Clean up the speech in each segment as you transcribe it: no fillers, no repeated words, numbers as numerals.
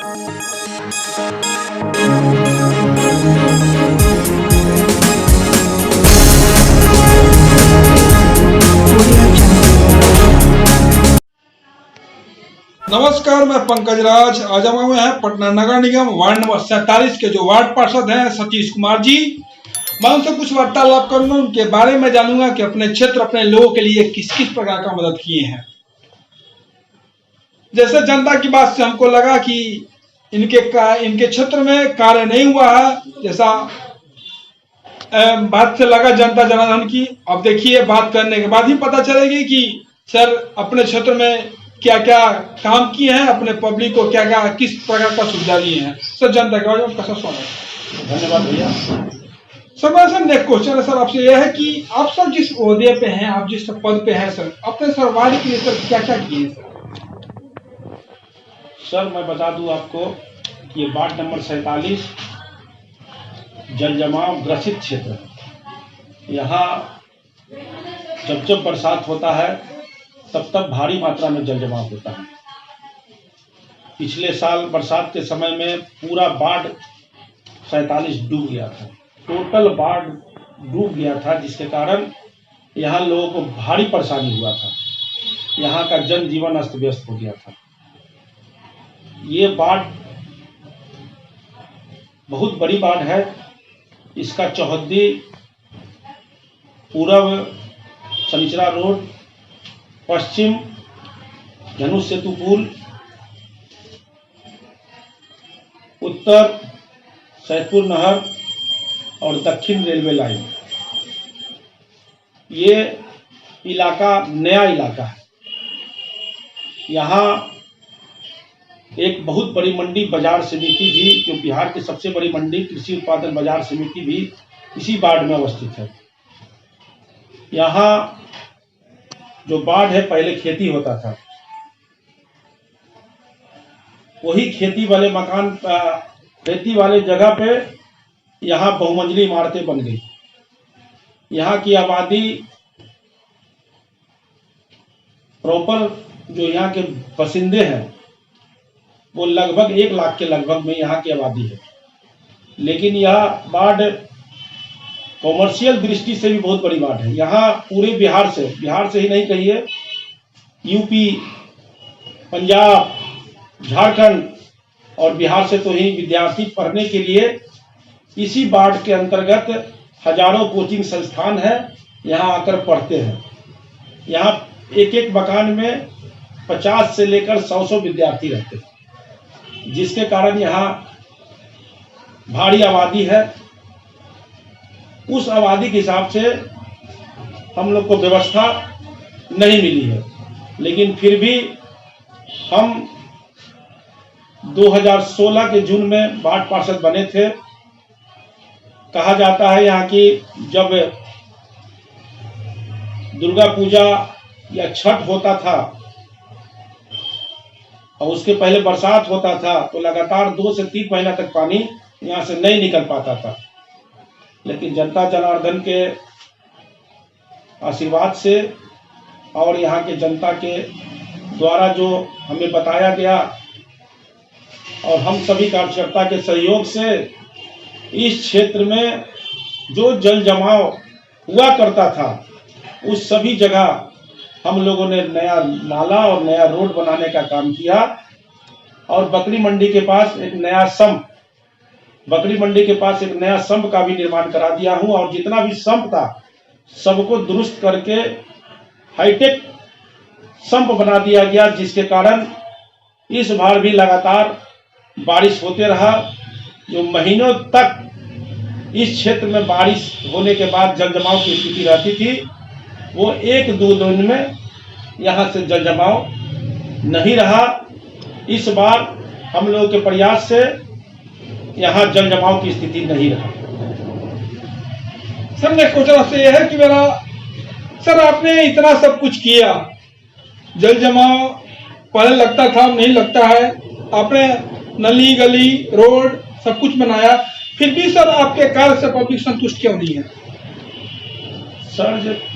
नमस्कार, मैं पंकज राज। आज हम हुए हैं पटना नगर निगम वार्ड नंबर 47 के जो वार्ड पार्षद हैं सतीश कुमार जी। मैं उनसे कुछ वार्तालाप करूंगा, उनके बारे में जानूंगा कि अपने क्षेत्र अपने लोगों के लिए किस किस प्रकार का मदद किए हैं। जैसे जनता की बात से हमको लगा कि इनके क्षेत्र में कार्य नहीं हुआ है, जैसा बात से लगा जनता जनार्दन की। अब देखिए, बात करने के बाद ही पता चलेगी कि सर अपने क्षेत्र में क्या क्या काम किए हैं, अपने पब्लिक को क्या क्या किस प्रकार का सुविधा दिए हैं। सर जनता के बारे में कैसा स्वागत। धन्यवाद भैया। सर मेरा सर नेक्स्ट क्वेश्चन है सर आपसे यह है कि आप सर जिस ओहदे पे हैं, आप जिस पद पे हैं सर, अपने सर वार्ड के लिए सर क्या क्या किए हैं सर मैं बता दूं आपको कि ये वार्ड नंबर 47 जल जमाव ग्रसित क्षेत्र है। यहाँ जब जब बरसात होता है तब तब भारी मात्रा में जल जमाव होता है। पिछले साल बरसात के समय में पूरा वार्ड 47 डूब गया था, टोटल वार्ड डूब गया था, जिसके कारण यहाँ लोगों को भारी परेशानी हुआ था। यहाँ का जनजीवन अस्त व्यस्त हो गया था। ये वार्ड बहुत बड़ी वार्ड है। इसका चौहद्दी पूर्व शनिचरा रोड, पश्चिम धनुष सेतु पुल, उत्तर सैदपुर नहर और दक्षिण रेलवे लाइन। ये इलाका नया इलाका है। यहाँ एक बहुत बड़ी मंडी बाजार समिति भी, जो बिहार की सबसे बड़ी मंडी कृषि उत्पादन बाजार समिति भी इसी वार्ड में अवस्थित है। यहाँ जो वार्ड है, पहले खेती होता था। वही खेती वाले मकान, खेती वाले जगह पे यहाँ बहुमंजिली इमारतें बन गई। यहाँ की आबादी प्रॉपर जो यहाँ के बसिंदे हैं वो लगभग 1 लाख के लगभग में यहाँ की आबादी है। लेकिन यह वार्ड कॉमर्शियल दृष्टि से भी बहुत बड़ी वार्ड है। यहाँ पूरे बिहार से ही नहीं कहिए, यूपी, पंजाब, झारखंड और बिहार से तो ही विद्यार्थी पढ़ने के लिए इसी वार्ड के अंतर्गत हजारों कोचिंग संस्थान है, यहाँ आकर पढ़ते हैं। यहाँ एक एक मकान में 50 से लेकर 100 विद्यार्थी रहते हैं, जिसके कारण यहाँ भारी आबादी है। उस आबादी के हिसाब से हम लोग को व्यवस्था नहीं मिली है, लेकिन फिर भी हम 2016 के जून में वार्ड पार्षद बने थे। कहा जाता है यहाँ की जब दुर्गा पूजा या छठ होता था और उसके पहले बरसात होता था तो लगातार 2 से 3 महीना तक पानी यहाँ से नहीं निकल पाता था। लेकिन जनता जनार्दन के आशीर्वाद से और यहाँ के जनता के द्वारा जो हमें बताया गया और हम सभी कार्यकर्ता के सहयोग से इस क्षेत्र में जो जल जमाव हुआ करता था उस सभी जगह हम लोगों ने नया नाला और नया रोड बनाने का काम किया। और बकरी मंडी के पास एक नया संप का भी निर्माण करा दिया हूं। और जितना भी संप था सबको दुरुस्त करके हाईटेक संप बना दिया गया, जिसके कारण इस बार भी लगातार बारिश होते रहा। जो महीनों तक इस क्षेत्र में बारिश होने के बाद जल जमाव की स्थिति रहती थी, वो 1-2 दिन में यहाँ से जल जमाव नहीं रहा। इस बार हम लोगों के प्रयास से यहाँ जल जमाव की स्थिति नहीं रहा। सर नेक्स्ट क्वेश्चन आपसे यह है कि मेरा सर आपने इतना सब कुछ किया, जल जमाव पहले लगता था, नहीं लगता है, आपने नली गली रोड सब कुछ बनाया, फिर भी सर आपके कार्य से पब्लिक संतुष्ट क्यों नहीं है? सर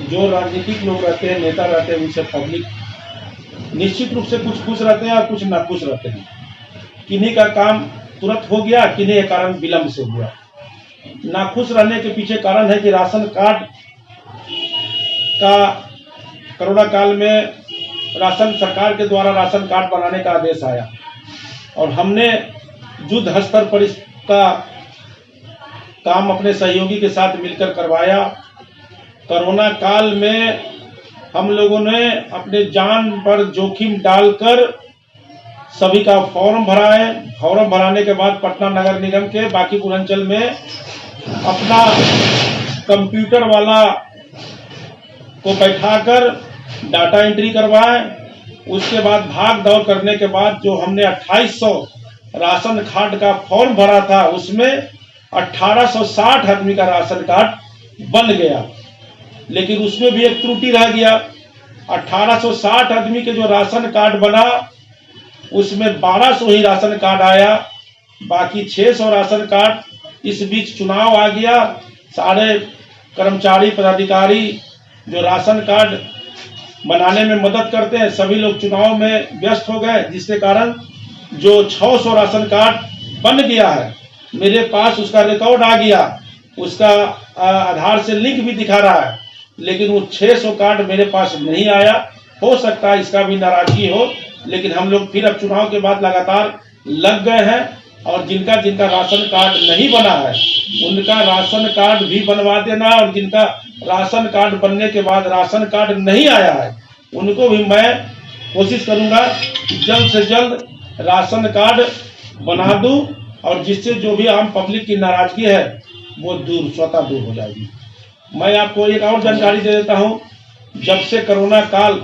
जो राजनीतिक लोग रहते हैं, नेता रहते हैं, उनसे पब्लिक निश्चित रूप से कुछ खुश रहते हैं और कुछ नाखुश रहते हैं। किन्हीं का काम तुरंत हो गया, किन्हीं के कारण विलंब से हुआ। नाखुश रहने के पीछे कारण है कि राशन कार्ड का कोरोना काल में सरकार के द्वारा राशन कार्ड बनाने का आदेश आया और हमने युद्ध स्तर पर इसका काम अपने सहयोगी के साथ मिलकर करवाया। कोरोना काल में हम लोगों ने अपने जान पर जोखिम डालकर सभी का फॉर्म भराए। फॉर्म भराने के बाद पटना नगर निगम के बांकीपुर अंचल में अपना कंप्यूटर वाला को बैठाकर डाटा एंट्री करवाए। उसके बाद भाग दौड़ करने के बाद जो हमने 2800 राशन कार्ड का फॉर्म भरा था उसमें 1860 आदमी का राशन कार्ड बन गया, लेकिन उसमें भी एक त्रुटि रह गया। 1860 आदमी के जो राशन कार्ड बना उसमें 1200 ही राशन कार्ड आया, बाकी 600 राशन कार्ड। इस बीच चुनाव आ गया, सारे कर्मचारी पदाधिकारी जो राशन कार्ड बनाने में मदद करते हैं सभी लोग चुनाव में व्यस्त हो गए, जिसके कारण जो 600 राशन कार्ड बन गया है मेरे पास उसका रिकॉर्ड आ गया, उसका आधार से लिंक भी दिखा रहा है, लेकिन वो 600 कार्ड मेरे पास नहीं आया। हो सकता है इसका भी नाराजगी हो, लेकिन हम लोग फिर अब चुनाव के बाद लगातार लग गए हैं और जिनका जिनका राशन कार्ड नहीं बना है उनका राशन कार्ड भी बनवा देना, और जिनका राशन कार्ड बनने के बाद राशन कार्ड नहीं आया है उनको भी मैं कोशिश करूंगा कि जल्द से जल्द राशन कार्ड बना दूं, और जिससे जो भी आम पब्लिक की नाराजगी है वो स्वतः दूर हो जाएगी। मैं आपको एक और जानकारी दे देता हूं। जब से कोरोना काल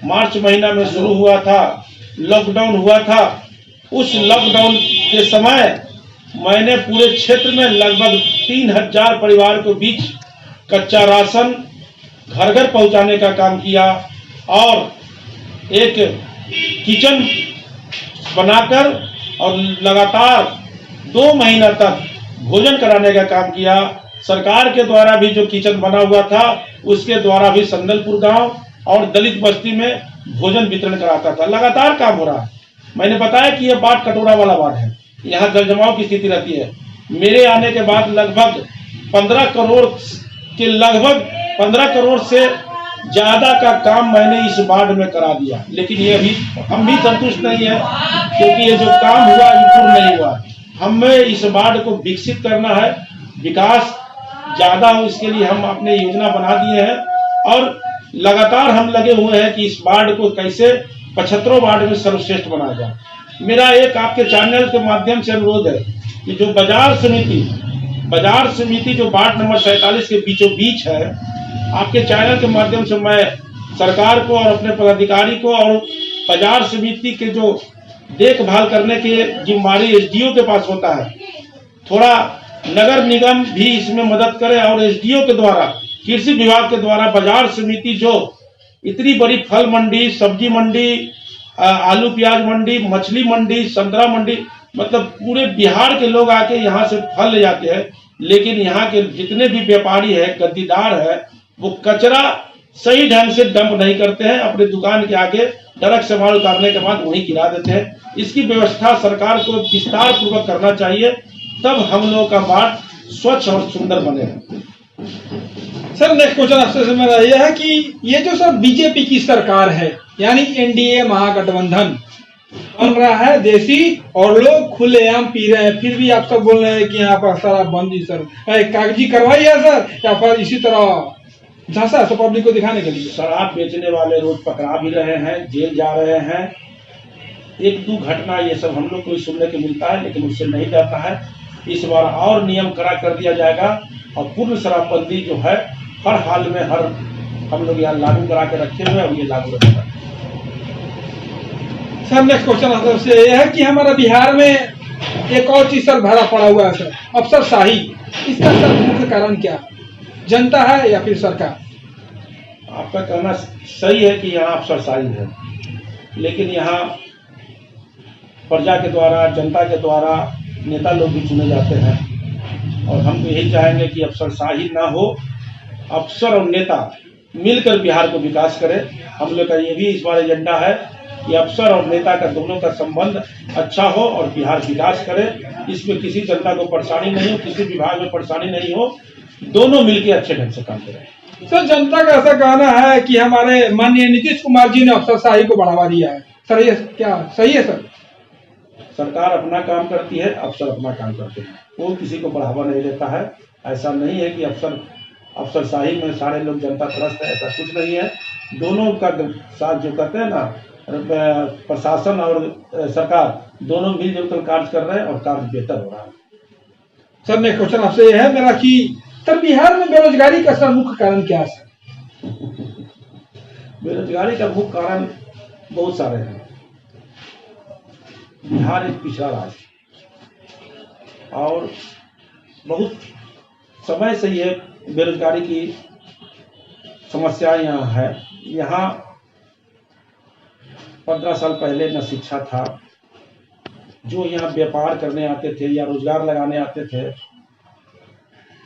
मार्च महीना में शुरू हुआ था, लॉकडाउन हुआ था, उस लॉकडाउन के समय मैंने पूरे क्षेत्र में लगभग 3000 परिवार के बीच कच्चा राशन घर घर पहुंचाने का काम किया और एक किचन बनाकर और लगातार 2 महीना तक भोजन कराने का काम किया। सरकार के द्वारा भी जो किचन बना हुआ था उसके द्वारा भी संदलपुर गांव और दलित बस्ती में भोजन वितरण कराता था। लगातार काम हो रहा है। मैंने बताया कि यह बाढ़ कटोरा वाला वार्ड है, यहाँ जल जमाव की स्थिति रहती है। मेरे आने के बाद लगभग 15 करोड़ से ज्यादा का काम मैंने इस वार्ड में करा दिया, लेकिन ये अभी हम भी संतुष्ट नहीं है, क्योंकि ये जो काम हुआ ये पूर्ण नहीं हुआ। हमें इस वार्ड को विकसित करना है, विकास ज्यादा हो, इसके लिए हम अपने योजना बना दिए हैं और लगातार हम लगे हुए हैं कि इस वार्ड को कैसे 75 वार्ड में सर्वश्रेष्ठ बनाया जाए। मेरा एक आपके चैनल के माध्यम से अनुरोध है कि जो बाजार समिति जो वार्ड नंबर 47 के बीचों बीच है, आपके चैनल के माध्यम से मैं सरकार को और अपने पदाधिकारी को और बाजार समिति के जो देखभाल करने की जिम्मेदारी एसडीओ के पास होता है, थोड़ा नगर निगम भी इसमें मदद करे और एसडीओ के द्वारा, कृषि विभाग के द्वारा बाजार समिति जो इतनी बड़ी फल मंडी, सब्जी मंडी, आलू प्याज मंडी, मछली मंडी, संतरा मंडी, मतलब पूरे बिहार के लोग आके यहाँ से फल ले जाते हैं, लेकिन यहाँ के जितने भी व्यापारी है, गद्दीदार है, वो कचरा सही ढंग से डंप नहीं करते हैं, अपने दुकान के आगे ट्रक से माल उतारने के बाद वहीं गिरा देते हैं। इसकी व्यवस्था सरकार को विस्तार पूर्वक करना चाहिए, तब हम लोगों का वार्ड स्वच्छ और सुंदर बनेगा। सर नेक्स्ट क्वेश्चन आपसे मेरा यह है कि ये जो सर बीजेपी की सरकार है, यानी एनडीए महागठबंधन बन रहा है देसी और लोग खुलेआम पी रहे हैं, फिर भी आप सब बोल रहे हैं कि यहाँ पर शराबबंदी सर कागजी कार्रवाई है सर, या फिर इसी तरह झांसा सब पब्लिक को दिखाने के लिए। शराब बेचने वाले रोज पकड़ा भी रहे हैं, जेल जा रहे हैं। 1-2 घटना ये सब हम लोग को सुनने को मिलता है, लेकिन उससे नहीं डरना है। इस बार और नियम कड़ा कर दिया जाएगा और पूर्ण शराबबंदी जो है हर हाल में हम लोग यहाँ लागू करा के रखे हुए हैं और ये लागू रहेगा। सर नेक्स्ट क्वेश्चन आपसे यह है कि हमारा बिहार में एक और चीज सर भरा पड़ा हुआ है सर, अफसरशाही। इसका सर मुख्य कारण क्या, जनता है या फिर सरकार? आपका कहना सही है कि यहाँ अफसरशाही है, लेकिन यहाँ प्रजा के द्वारा, जनता के द्वारा नेता लोग भी चुने जाते हैं और हम तो यही चाहेंगे कि अफसरशाही ना हो, अफसर और नेता मिलकर बिहार को विकास करें। हम लोग का ये भी इस बार एजेंडा है कि अफसर और नेता का दोनों का संबंध अच्छा हो और बिहार विकास करे, इसमें किसी जनता को परेशानी नहीं हो, किसी विभाग में परेशानी नहीं हो, दोनों मिलकर अच्छे ढंग से काम करें। सर जनता का ऐसा कहना है कि हमारे माननीय नीतीश कुमार जी ने अफसरशाही को बढ़ावा दिया है, सर ये क्या सही है? सर सरकार अपना काम करती है, अफसर अपना काम करते हैं, वो किसी को बढ़ावा नहीं देता है। ऐसा नहीं है कि अफसरशाही में सारे लोग जनता त्रस्त है, ऐसा कुछ नहीं है। दोनों का साथ जो कहते हैं ना, प्रशासन और सरकार दोनों मिलजुल कर कार्य कर रहे हैं और कार्य बेहतर हो रहा है। सर नेक्स्ट क्वेश्चन आपसे ये है मेरा कि सर बिहार में बेरोजगारी का सर मुख्य कारण क्या है? सर बेरोजगारी का मुख्य कारण बहुत सारे हैं। बिहार एक पिछड़ा राज्य और बहुत समय से ये बेरोजगारी की समस्या यहाँ है। यहाँ 15 साल पहले न शिक्षा था, जो यहाँ व्यापार करने आते थे या रोजगार लगाने आते थे,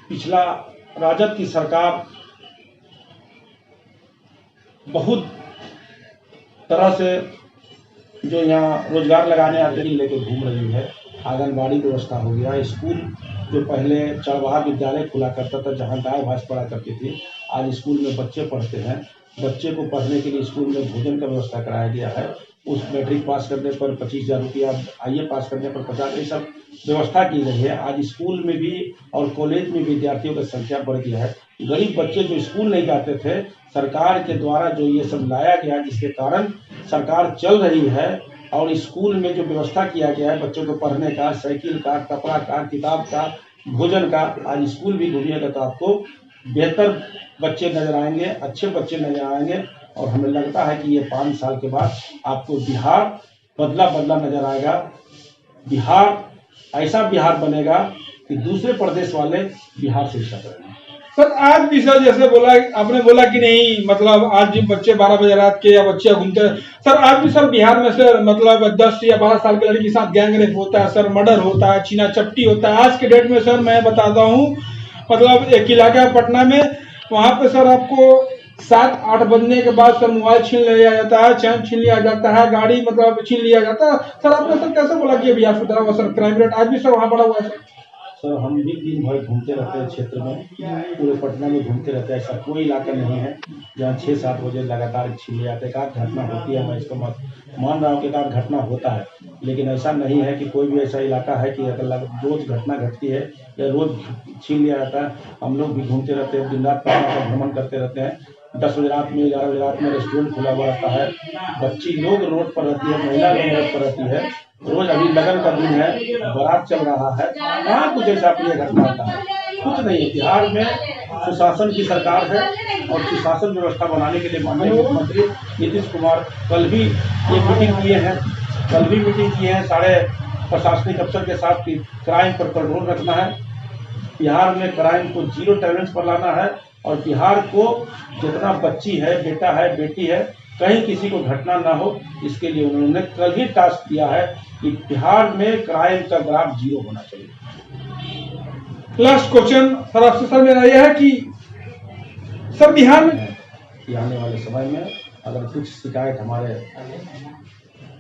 पिछला राजद की सरकार बहुत तरह से जो यहाँ रोजगार लगाने आते हैं लेके घूम रही है। आंगनबाड़ी व्यवस्था हो गया, स्कूल जो पहले चरवाहा विद्यालय खुला करता था जहाँ गाय भैंस पढ़ा करती थी, आज स्कूल में बच्चे पढ़ते हैं। बच्चे को पढ़ने के लिए स्कूल में भोजन का व्यवस्था कराया गया है। उस मैट्रिक पास करने पर 25,000 रुपया, IE पास करने पर 50, ये सब व्यवस्था की गई है। आज स्कूल में भी और कॉलेज में विद्यार्थियों की संख्या बढ़ गया है। गरीब बच्चे जो स्कूल नहीं जाते थे, सरकार के द्वारा जो ये सब लाया गया, जिसके कारण सरकार चल रही है और स्कूल में जो व्यवस्था किया गया है बच्चों को पढ़ने का, साइकिल का, कपड़ा का, किताब का, भोजन का, आज स्कूल भी घूमिएगा तो आपको बेहतर बच्चे नजर आएंगे, अच्छे बच्चे नजर आएंगे। और हमें लगता है कि ये 5 साल के बाद आपको बिहार बदला नजर आएगा। बिहार ऐसा बिहार बनेगा कि दूसरे प्रदेश वाले बिहार से इच्छा करेंगे। सर आज भी सर जैसे बोला आपने बोला कि नहीं मतलब आज भी बच्चे 12 बजे रात के या बच्चे घूमते हैं, सर आज भी सर बिहार में सर मतलब 10 या 12 साल के लड़की के साथ गैंगरेप होता है, सर मर्डर होता है, छीना चपटी होता है। आज के डेट में सर मैं बताता हूँ, मतलब एक इलाका है पटना में, वहां पे सर आपको 7-8 बजने के बाद सर मोबाइल छीन लिया जाता है, चैन छीन लिया जाता है, गाड़ी मतलब छीन लिया जाता है। सर आपने सर कैसे बोला कि बिहार सुधरा हुआ? सर क्राइम रेट आज भी सर वहाँ बढ़ा हुआ है। सर हम भी दिन भर घूमते रहते हैं क्षेत्र में, पूरे पटना में घूमते रहते हैं। ऐसा कोई इलाका नहीं है जहाँ 6-7 बजे लगातार छीन ले जाते। एक घटना होती है, मैं इसको मान रहा हूँ कि एक घटना होता है, लेकिन ऐसा नहीं है कि कोई भी ऐसा इलाका है कि अगर रोज घटना घटती है या रोज छीन लिया जाता है। हम लोग भी घूमते रहते हैं, दिन रात पटना का भ्रमण करते रहते हैं। 10 बजे रात में, 11 बजे रात में रेस्टोरेंट खुला हुआ रहता है, बच्ची लोग रोड पर रहती है, महिला लोग रोड पर रहती है। रोज अभी लगन का दिन है, बारात चल रहा है, कहाँ कुछ ऐसा प्रिय घटना होता है? कुछ नहीं है। बिहार में सुशासन की सरकार है और सुशासन व्यवस्था बनाने के लिए माननीय मुख्यमंत्री नीतीश कुमार कल भी ये मीटिंग किए हैं सारे प्रशासनिक अफसर के साथ कि क्राइम पर कंट्रोल रखना है, बिहार में क्राइम को 0 टॉलरेंस पर लाना है और बिहार को जितना बच्ची है, बेटा है, बेटी है, कहीं किसी को घटना ना हो, इसके लिए उन्होंने कल ही टास्क दिया है कि बिहार में क्राइम का ग्राफ 0 होना चाहिए। लास्ट क्वेश्चन सर आपसे सर मेरा यह है कि सर बिहार में आने वाले समय में अगर कुछ शिकायत हमारे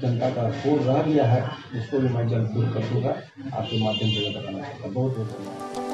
जनता का हो रह गया है, उसको भी मैं जल्द दूर कर दूंगा। आपके माध्यम से बताना चाहता हूँ। बहुत बहुत धन्यवाद।